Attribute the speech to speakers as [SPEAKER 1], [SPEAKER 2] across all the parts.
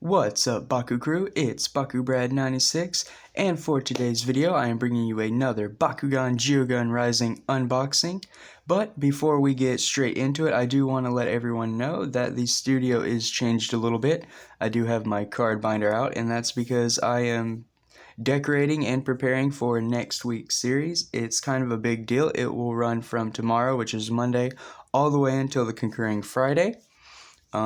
[SPEAKER 1] What's up, Bakucrew? It's BakuBrad96, and for today's video, I am bringing you another Bakugan Geogan Rising unboxing. But before we get straight into it, I do want to let everyone know that the studio is changed a little bit. I do have my card binder out, and that's because I am decorating and preparing for next week's series. It's kind of a big deal. It will run from tomorrow, which is Monday, all the way until the concurring Friday.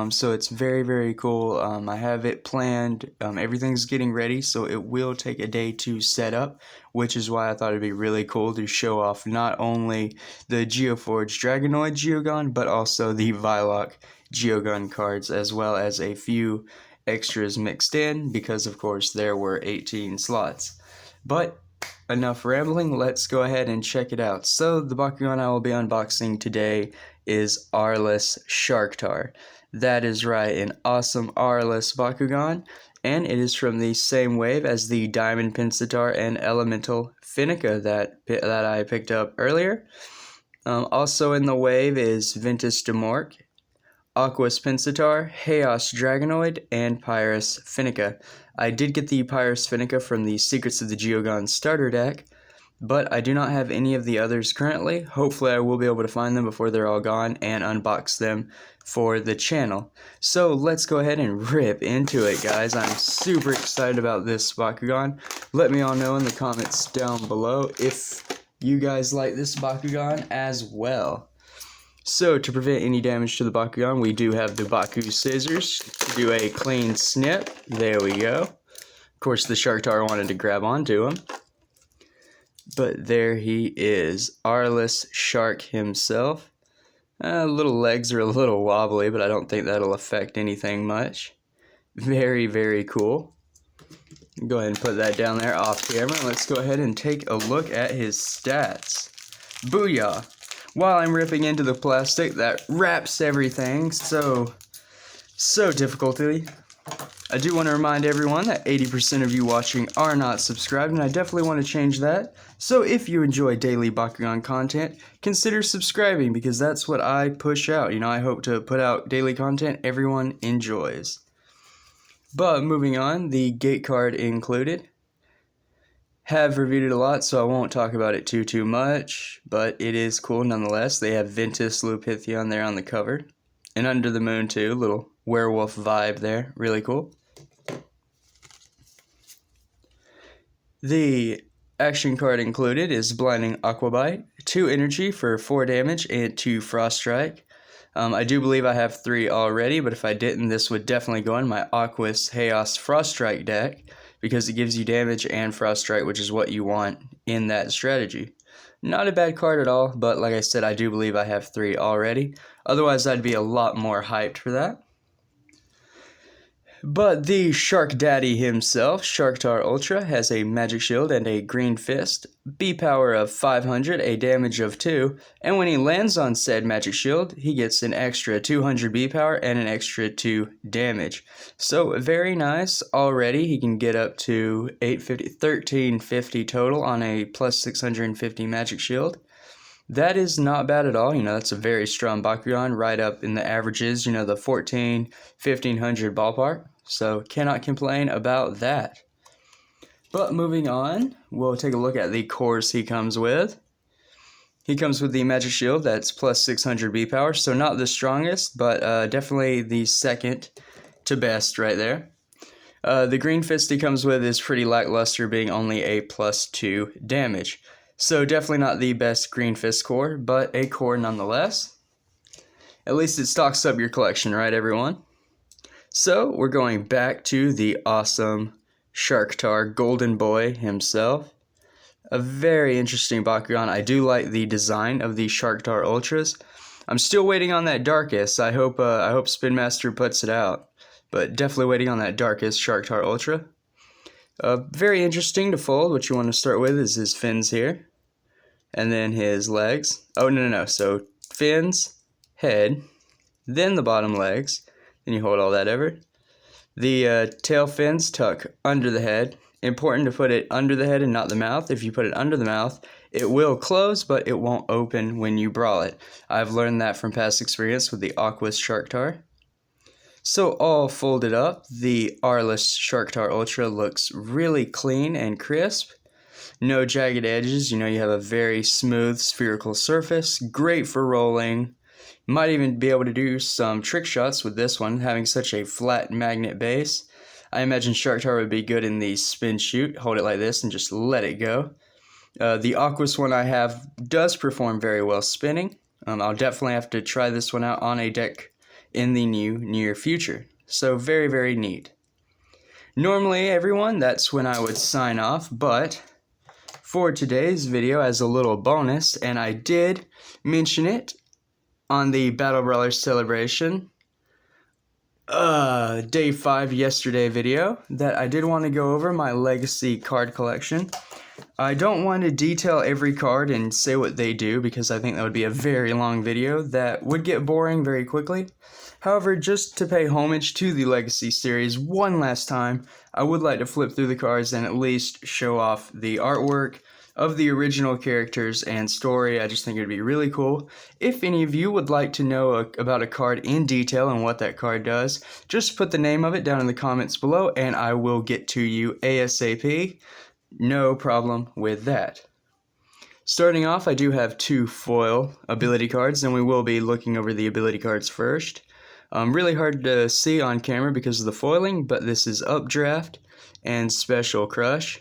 [SPEAKER 1] So it's very cool. I have it planned. Everything's getting ready, so it will take a day to set up, which is why I thought it'd be really cool to show off not only the Geoforge Dragonoid Geogan, but also the Viloc Geogan cards, as well as a few extras mixed in, because of course there were 18 slots. But enough rambling, let's go ahead and check it out. So the Bakugan I will be unboxing today is Aurelus Sharktar. That is right, an awesome Aurelus Bakugan, and it is from the same wave as the Diamond Pensatar and Elemental Finica that I picked up earlier. Also in the wave is Ventus Demorc, Aquas Pensatar, Chaos Dragonoid, and Pyrus Finica. I did get the Pyrus Finica from the Secrets of the Geogan starter deck, but I do not have any of the others currently. Hopefully I will be able to find them before they're all gone and unbox them for the channel. So let's go ahead and rip into it, guys. I'm super excited about this Bakugan. Let me all know in the comments down below if you guys like this Bakugan as well. So to prevent any damage to the Bakugan, we do have the Baku scissors to do a clean snip. There we go. Of course the Sharktar wanted to grab onto him. But there he is, Aurelus Shark himself. Little legs are a little wobbly, but I don't think that'll affect anything much. Very cool. Go ahead and put that down there off camera. Let's go ahead and take a look at his stats. Booyah! While I'm ripping into the plastic that wraps everything so difficultly, I do want to remind everyone that 80% of you watching are not subscribed, and I definitely want to change that. So if you enjoy daily Bakugan content, consider subscribing, because that's what I push out. You know, I hope to put out daily content everyone enjoys. But moving on, the gate card included. Have reviewed it a lot, so I won't talk about it too much, but it is cool nonetheless. They have Ventus Lupithion there on the cover, and Under the Moon too, little werewolf vibe there, really cool. The action card included is Blinding Aqua Bite, 2 energy for 4 damage and 2 Frost Strike. I do believe I have 3 already, but if I didn't, this would definitely go in my Aquas Chaos Frost Strike deck, because it gives you damage and Frost Strike, which is what you want in that strategy. Not a bad card at all, but like I said, I do believe I have 3 already. Otherwise, I'd be a lot more hyped for that. But the Shark Daddy himself, Sharktar Ultra, has a Magic Shield and a Green Fist, B power of 500, a damage of 2, and when he lands on said Magic Shield, he gets an extra 200 B power and an extra 2 damage. So very nice. Already he can get up to 1350 total on a plus 650 Magic Shield. That is not bad at all. You know, that's a very strong Bakugan, right up in the averages, you know, the 1500 ballpark. So cannot complain about that. But moving on, we'll take a look at the cores he comes with. He comes with the Magic Shield, that's plus 600 B power, so not the strongest, but definitely the second to best right there. The Green Fist he comes with is pretty lackluster, being only a plus 2 damage. So definitely not the best Green Fist core, but a core nonetheless. At least it stocks up your collection, right everyone? So we're going back to the awesome Sharktar Golden Boy himself. A very interesting Bakugan. I do like the design of the Sharktar Ultras. I'm still waiting on that Darkest. I hope Spin Master puts it out. But definitely waiting on that Darkest Sharktar Ultra. Very interesting to fold. What you want to start with is his fins here. And then his legs. Oh, no. So fins, head, then the bottom legs. Then you hold all that over. The tail fins tuck under the head. Important to put it under the head and not the mouth. If you put it under the mouth, it will close, but it won't open when you brawl it. I've learned that from past experience with the Aquas Sharktar. So all folded up, the Aurelus Sharktar Ultra looks really clean and crisp. No jagged edges, you have a very smooth spherical surface, great for rolling. Might even be able to do some trick shots with this one, having such a flat magnet base. I imagine Sharktar would be good in the spin shoot. Hold it like this and just let it go. The Aquas one I have does perform very well spinning. I'll definitely have to try this one out on a deck in the near future. So very, very neat. Normally, everyone, that's when I would sign off, but for today's video, as a little bonus, and I did mention it on the Battle Brawlers celebration day 5 yesterday video, that I did want to go over my legacy card collection. I don't want to detail every card and say what they do because I think that would be a very long video that would get boring very quickly. However, just to pay homage to the Legacy series one last time, I would like to flip through the cards and at least show off the artwork of the original characters and story. I just think it would be really cool. If any of you would like to know about a card in detail and what that card does, just put the name of it down in the comments below and I will get to you ASAP. No problem with that. Starting off, I do have 2 foil ability cards, and we will be looking over the ability cards first. Really hard to see on camera because of the foiling, but this is Updraft and Special Crush.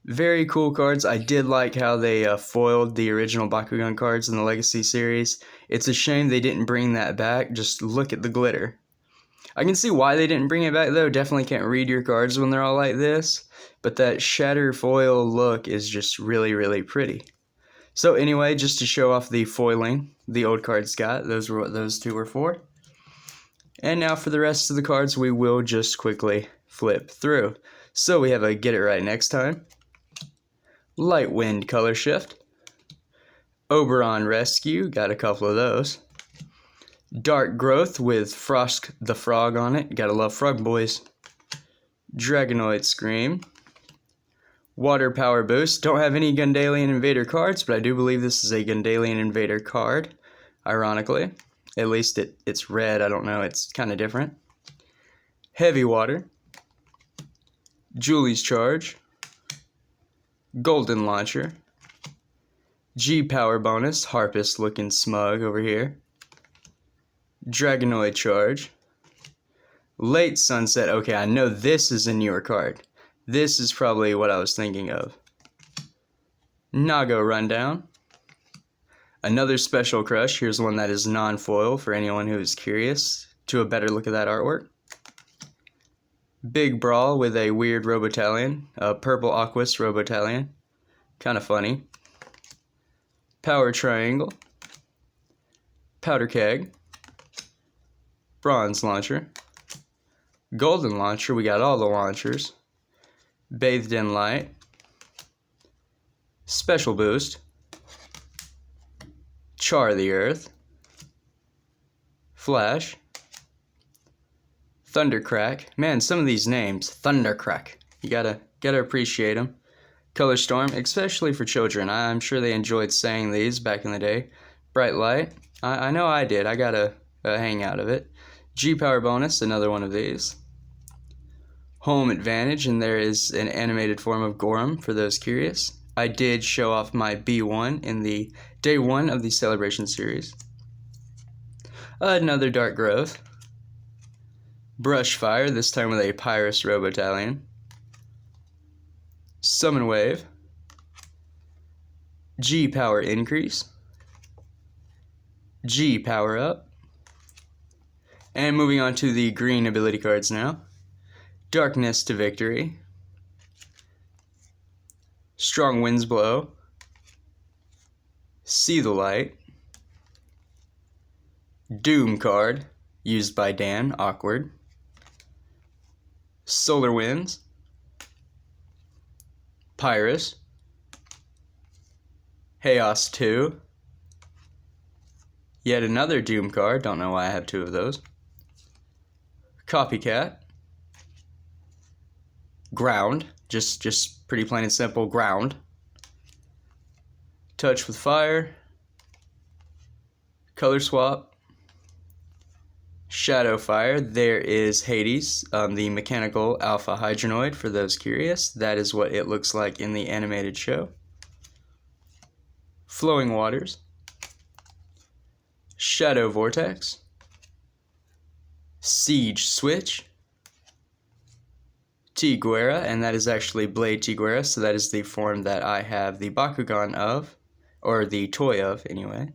[SPEAKER 1] Very cool cards. I did like how they foiled the original Bakugan cards in the Legacy series. It's a shame they didn't bring that back. Just look at the glitter. I can see why they didn't bring it back though. Definitely can't read your cards when they're all like this. But that shatter foil look is just really, really pretty. So anyway, just to show off the foiling the old cards got, those were what those 2 were for. And now for the rest of the cards, we will just quickly flip through. So we have a Get It Right Next Time, Light Wind Color Shift, Oberon Rescue, got a couple of those. Dark Growth with Frost the Frog on it, gotta love Frog Boys. Dragonoid Scream. Water Power Boost. Don't have any Gundalian Invader cards, but I do believe this is a Gundalian Invader card, ironically. At least it's red, I don't know, it's kind of different. Heavy Water. Julie's Charge. Golden Launcher. G-Power Bonus, Harpist looking smug over here. Dragonoid Charge. Late Sunset. Okay, I know this is a newer card. This is probably what I was thinking of. Nago Rundown. Another Special Crush. Here's one that is non-foil for anyone who is curious to a better look at that artwork. Big Brawl with a weird Robotalion. A purple Aquas Robotalion. Kind of funny. Power Triangle. Powder Keg. Bronze Launcher. Golden Launcher, we got all the launchers. Bathed in Light. Special Boost. Char the Earth. Flash. Thundercrack. Man, some of these names, Thundercrack. You gotta appreciate them. Color Storm, especially for children. I'm sure they enjoyed saying these back in the day. Bright Light. I know I did. I got a hang out of it. G-Power Bonus, another one of these. Home Advantage, and there is an animated form of Gorham for those curious. I did show off my B1 in the day 1 of the Celebration series. Another Dark Growth. Brush Fire, this time with a Pyrus Robotalion. Summon Wave. G Power Increase. G Power Up. And moving on to the green ability cards now. Darkness to Victory. Strong Winds Blow. See the Light. Doom card, used by Dan, awkward. Solar Winds. Pyrus. Chaos 2. Yet another Doom card, don't know why I have 2 of those. Copycat. Ground, just pretty plain and simple, ground. Touch with Fire. Color Swap. Shadow Fire, there is Hades, the mechanical alpha hydronoid for those curious. That is what it looks like in the animated show. Flowing Waters. Shadow Vortex. Siege Switch. Tiguera, and that is actually Blade Tiguera, so that is the form that I have the Bakugan of, or the toy of, anyway.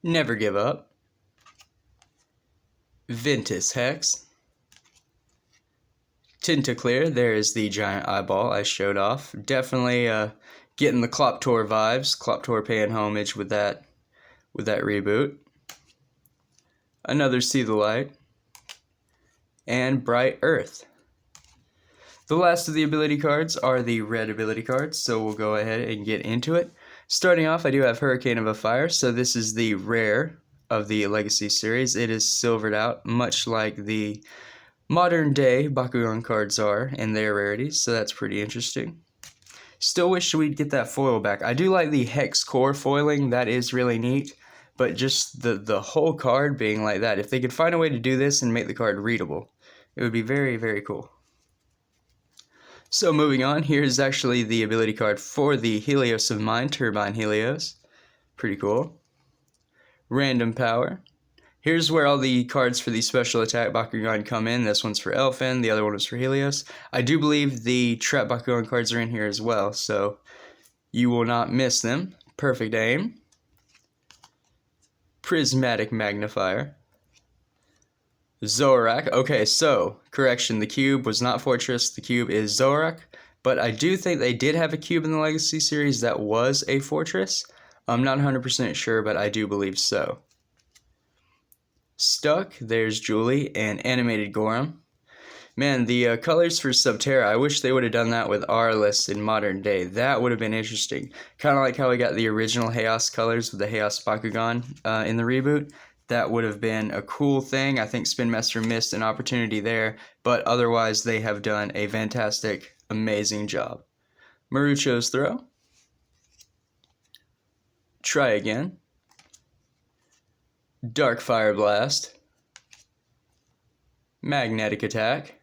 [SPEAKER 1] Never Give Up. Ventus Hex. Tentaclear, there is the giant eyeball I showed off. Definitely getting the Cloptor vibes. Cloptor paying homage with that reboot. Another See the Light. And Bright Earth. The last of the ability cards are the red ability cards, so we'll go ahead and get into it. Starting off, I do have Hurricane of a Fire, so this is the rare of the Legacy series. It is silvered out, much like the modern day Bakugan cards are in their rarities, so that's pretty interesting. Still wish we'd get that foil back. I do like the hex core foiling, that is really neat, but just the whole card being like that. If they could find a way to do this and make the card readable, it would be very, very cool. So moving on, here's actually the ability card for the Helios of Mine, Turbine Helios. Pretty cool. Random Power. Here's where all the cards for the special attack Bakugan come in. This one's for Elfin, the other one was for Helios. I do believe the Trap Bakugan cards are in here as well, so you will not miss them. Perfect Aim. Prismatic Magnifier. Zorak. Okay, so, correction, the cube was not Fortress, the cube is Zorak, but I do think they did have a cube in the Legacy series that was a Fortress. I'm not 100% sure, but I do believe so. Stuck, there's Julie, and Animated Gorham. Man, the colors for Subterra, I wish they would have done that with Aurelus in modern day. That would have been interesting. Kind of like how we got the original Chaos colors with the Chaos Bakugan in the reboot. That would have been a cool thing. I think Spin Master missed an opportunity there, but otherwise they have done a fantastic, amazing job. Marucho's Throw. Try Again. Dark Fire Blast. Magnetic Attack.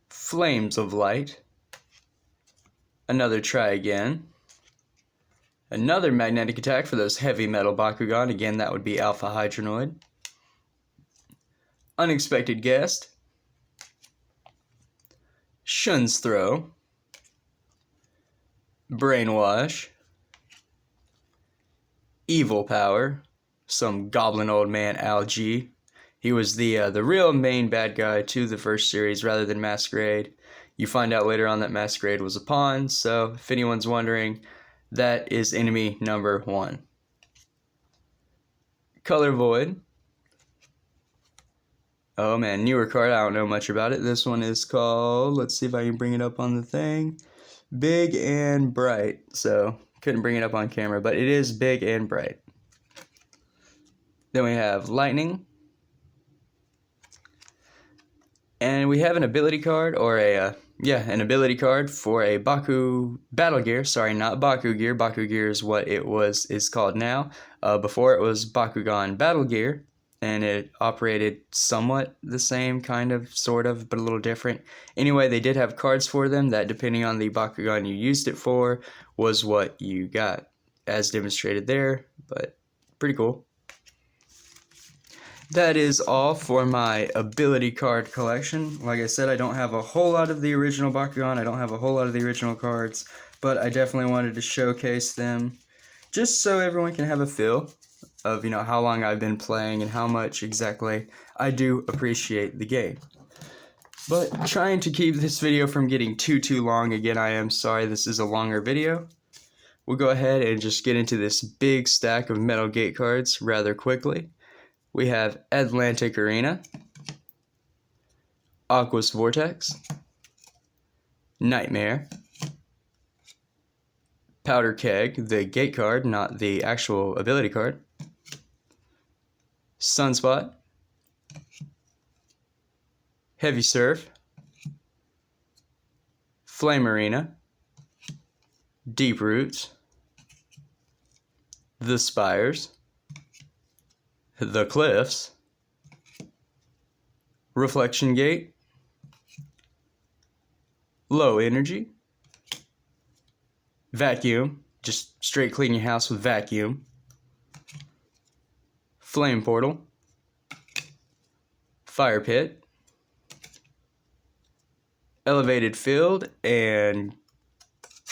[SPEAKER 1] Flames of Light. Another Try Again. Another Magnetic Attack for those heavy metal Bakugan. Again, that would be Alpha Hydronoid. Unexpected Guest. Shun's Throw. Brainwash. Evil Power. Some goblin old man Algae. He was the real main bad guy to the first series rather than Masquerade. You find out later on that Masquerade was a pawn, so if anyone's wondering, that is enemy number 1. Color Void. Oh man, newer card, I don't know much about it. This one is called, let's see if I can bring it up on the thing, Big and Bright. So, couldn't bring it up on camera, but it is Big and Bright. Then we have Lightning. And we have an ability card, or an ability card for a Baku Battle Gear. Sorry, not Baku Gear. Baku Gear is what it is called now. Before it was Bakugan Battle Gear, and it operated somewhat the same, kind of, sort of, but a little different. Anyway, they did have cards for them that, depending on the Bakugan you used it for, was what you got, as demonstrated there, but pretty cool. That is all for my ability card collection. Like I said, I don't have a whole lot of the original Bakugan, I don't have a whole lot of the original cards, but I definitely wanted to showcase them just so everyone can have a feel of, how long I've been playing and how much exactly I do appreciate the game. But trying to keep this video from getting too long, again, I am sorry this is a longer video. We'll go ahead and just get into this big stack of Metal Gate cards rather quickly. We have Atlantic Arena, Aqua's Vortex, Nightmare, Powder Keg, the gate card, not the actual ability card, Sunspot, Heavy Surf, Flame Arena, Deep Roots, The Spires, The Cliffs, Reflection Gate, Low Energy, Vacuum, just straight clean your house with vacuum, Flame Portal, Fire Pit, Elevated Field, and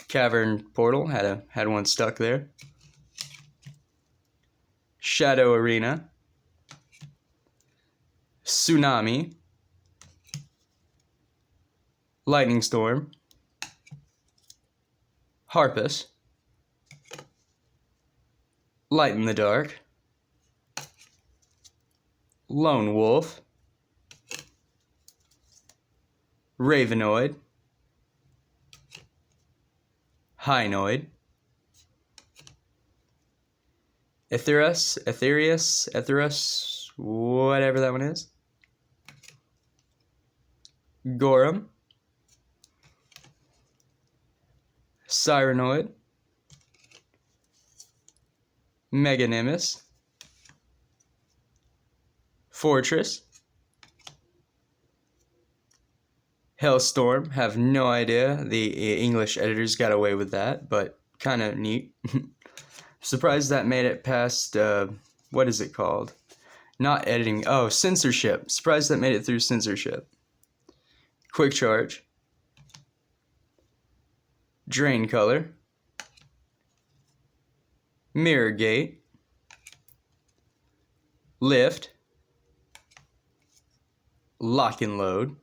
[SPEAKER 1] Cavern Portal, had one stuck there, Shadow Arena, Tsunami, Lightning Storm, Harpus, Light in the Dark, Lone Wolf, Ravenoid, Hinoid, Ethereus, whatever that one is, Gorum, Cyranoid, Meganimus, Fortress, Hellstorm. Have no idea. The English editors got away with that, but kind of neat. Surprised that made it past, what is it called? Not editing. Oh, censorship. Surprised that made it through censorship. Quick Charge, Drain Color, Mirror Gate, Lift, Lock and Load,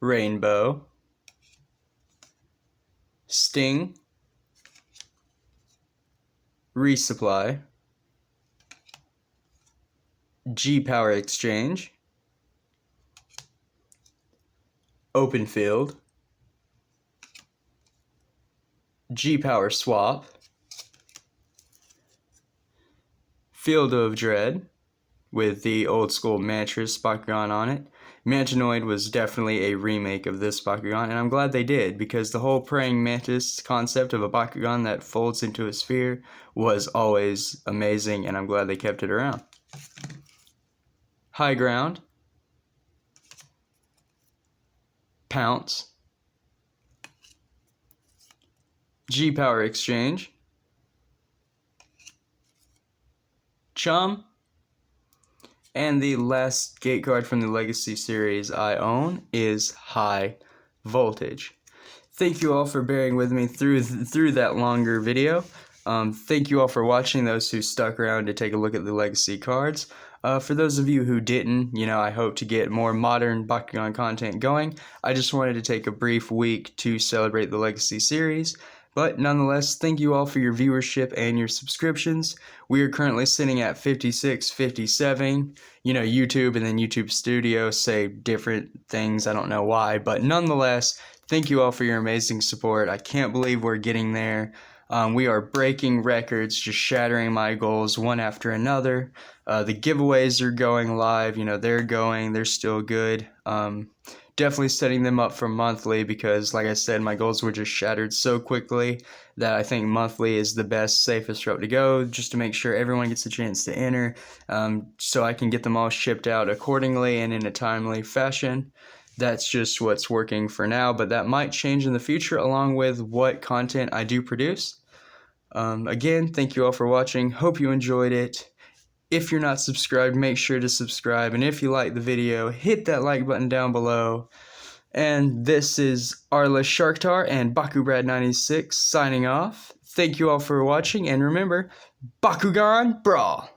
[SPEAKER 1] Rainbow, Sting, Resupply, G-Power Exchange, Open Field, G-Power Swap, Field of Dread with the old school Mantras Bakugan on it. Mantanoid was definitely a remake of this Bakugan, and I'm glad they did, because the whole praying mantis concept of a Bakugan that folds into a sphere was always amazing, and I'm glad they kept it around. High Ground, Pounce, G-Power Exchange, Chum, and the last gate card from the Legacy series I own is High Voltage. Thank you all for bearing with me through that longer video. Thank you all for watching, those who stuck around to take a look at the Legacy cards. For those of you who didn't, I hope to get more modern Bakugan content going. I just wanted to take a brief week to celebrate the Legacy series. But nonetheless, thank you all for your viewership and your subscriptions. We are currently sitting at 56, 57. YouTube and then YouTube Studio say different things. I don't know why. But nonetheless, thank you all for your amazing support. I can't believe we're getting there. We are breaking records, just shattering my goals one after another. The giveaways are going live. They're still good. Definitely setting them up for monthly, because like I said, my goals were just shattered so quickly that I think monthly is the best, safest route to go, just to make sure everyone gets a chance to enter, so I can get them all shipped out accordingly and in a timely fashion. That's just what's working for now, but that might change in the future along with what content I do produce. Again, thank you all for watching. Hope you enjoyed it. If you're not subscribed, make sure to subscribe. And if you like the video, hit that like button down below. And this is Aurelus Sharktar and Bakubrad96 signing off. Thank you all for watching. And remember, Bakugan Brawl!